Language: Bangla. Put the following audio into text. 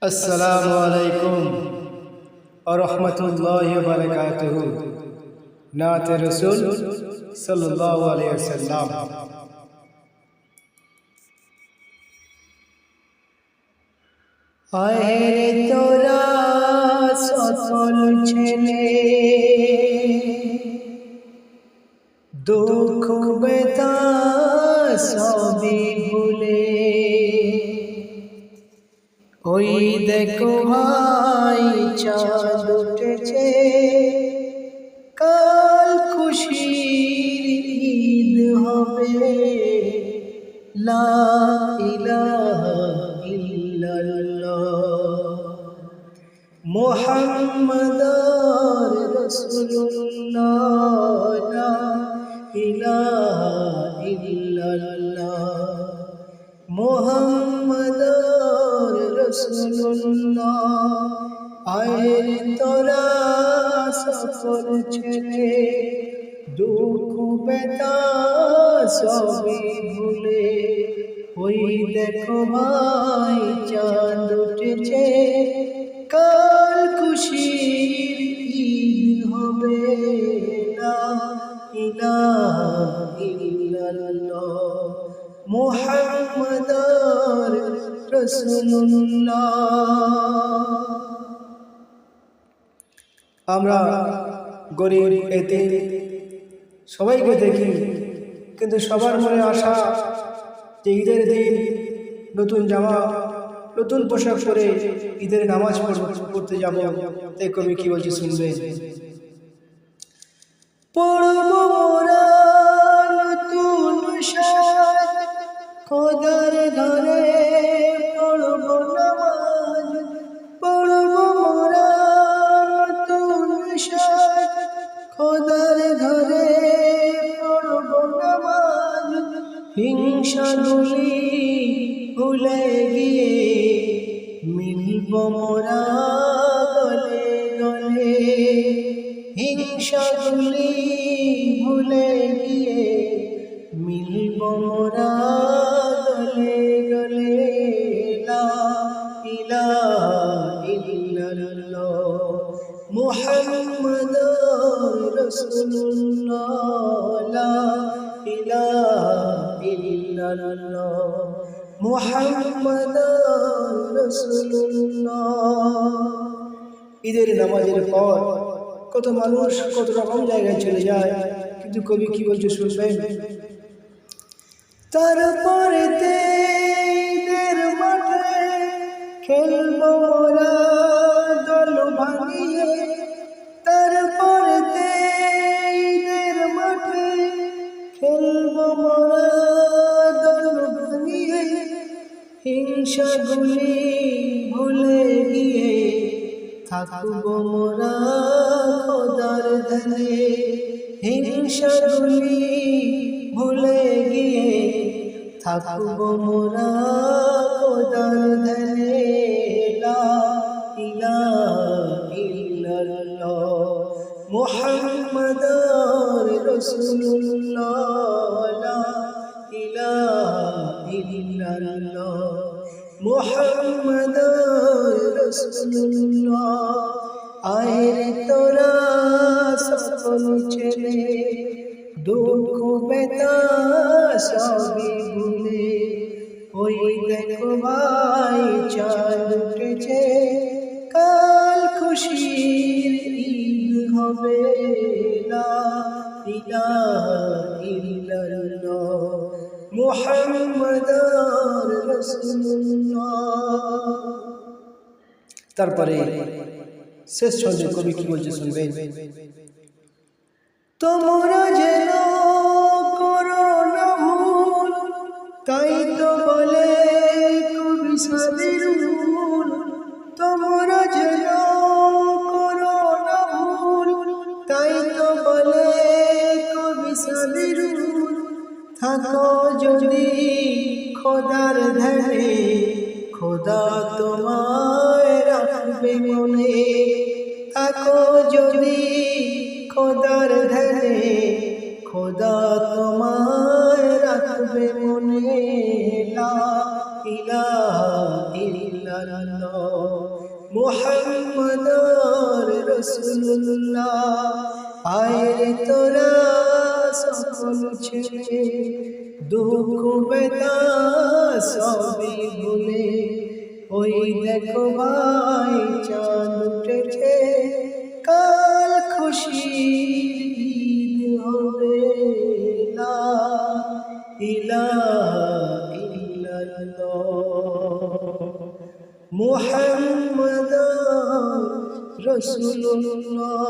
अस्सलामु अलैकुम और रहमतुल्लाहि व बरकातुहू। नात रसूल सल्लल्लाहु अलैहि वसल्लम। আহেরে তোরা সকল ছেলে দুঃখ বেতা সবই ভুলে, ওই দেখো ভাই চাঁদ উঠেছে, কাল খুশির ঈদ হবে। লা ইলাহা ইল্লাল্লাহ মুহাম্মাদুর রাসূলুল্লাহ। লা ইলাহা ইল্লাল্লাহ মুহাম্মাদুর রাসূলুল্লাহ। আয়ের তোরা সকল ছেলে দুঃখ বেতা সবই ভুলে, ওই দেখো ভাই চাঁদ উঠেছে, কাল খুশির ঈদ হবে। লা ইলাহা ইল্লাল্লাহ মুহাম্মাদুর রাসূলুল্লাহ। আমরা গরিব এতিম সবাইকে দেখি, কিন্তু সবার মনে আশা যে ঈদের দিন নতুন জামা নতুন পোশাক পরে ঈদের নামাজ পড়তে যাব। তাই কবি কি বলছে শুনবেন। পড়ব মোরা নতুন সাজ, খোদার ঘরে পড়ব নামাজ। পড়ব মোরা নতুন সাজ, খোদার ঘরে পড়ব নামাজ। হিংসাগুলি ভুলে গিয়ে মিলব মোরা গলে গলে। হিংসাগুলি ভুলে গিয়ে মিলব মোরা গলে গলে। লা ইলাহা ইল্লাল্লাহ মুহাম্মাদুর রাসূলুল্লাহ। লা ইলাহা ইল্লাল্লাহ মুহাম্মাদুর রাসূলুল্লাহ। ঈদের নামাজের পর কত মানুষ কত রকম জায়গায় চলে যায়, কিন্তু কবি কি বলছে শুনবেন। তারপরে ঈদের মাঠে খেলব মোরা দল ভাঙিয়ে। তারপরে ঈদের মাঠে খেলব মোরা দল ভাঙিয়ে। হিংসাগুলি ভুলে গিয়ে থাকব মোরা খোদার ধ্যানে। হিংসাগুলি ভুলে গিয়ে থাকব মোরা খোদার ধ্যানে। লা ইলাহা ইল্লাল্লাহ মুহাম্মাদুর রাসূলুল্লাহ। লা ইলাহা ইল্লাল্লাহ মুহাম্মাদুর রাসূলুল্লাহ। আয়ের তোরা সকল ছেলে দুঃখ বেতা সবই ভুলে, ওই দেখো ভাই চাঁদ উঠেছে, কাল খুশির ঈদ হবে। লা ইলাহা ইল্লাল্লাহ মুহাম্মাদুর রাসূলুল্লাহ। তারপরে শেষ ছন্দে কবি কি বলছে শুনবেন। তোমরা যেন করো না ভুল, তাই তো বলে কবি সাবিরুল। তোমরা যেন করো না ভুল, তাই তো বলে কবি সাবিরুল। থাকো যদি খোদার ধ্যানে, খোদা তোমায় রাখবে মনে। থাকো যদি খোদার ধ্যানে, খোদা তোমায় রাখবে মনে। লা ইলাহা ইল্লাল্লাহ মুহাম্মাদুর রাসূলুল্লাহ। আয় তোরা সকল ছেড়ে দুঃখ বেদনা সবই ভুলে, ওই দেখো ভাই চাঁদ উঠেছে, কাল খুশির ঈদ হবে। লা ইলাহা ইল্লাল্লাহ মুহাম্মাদুর রাসূলুল্লাহ।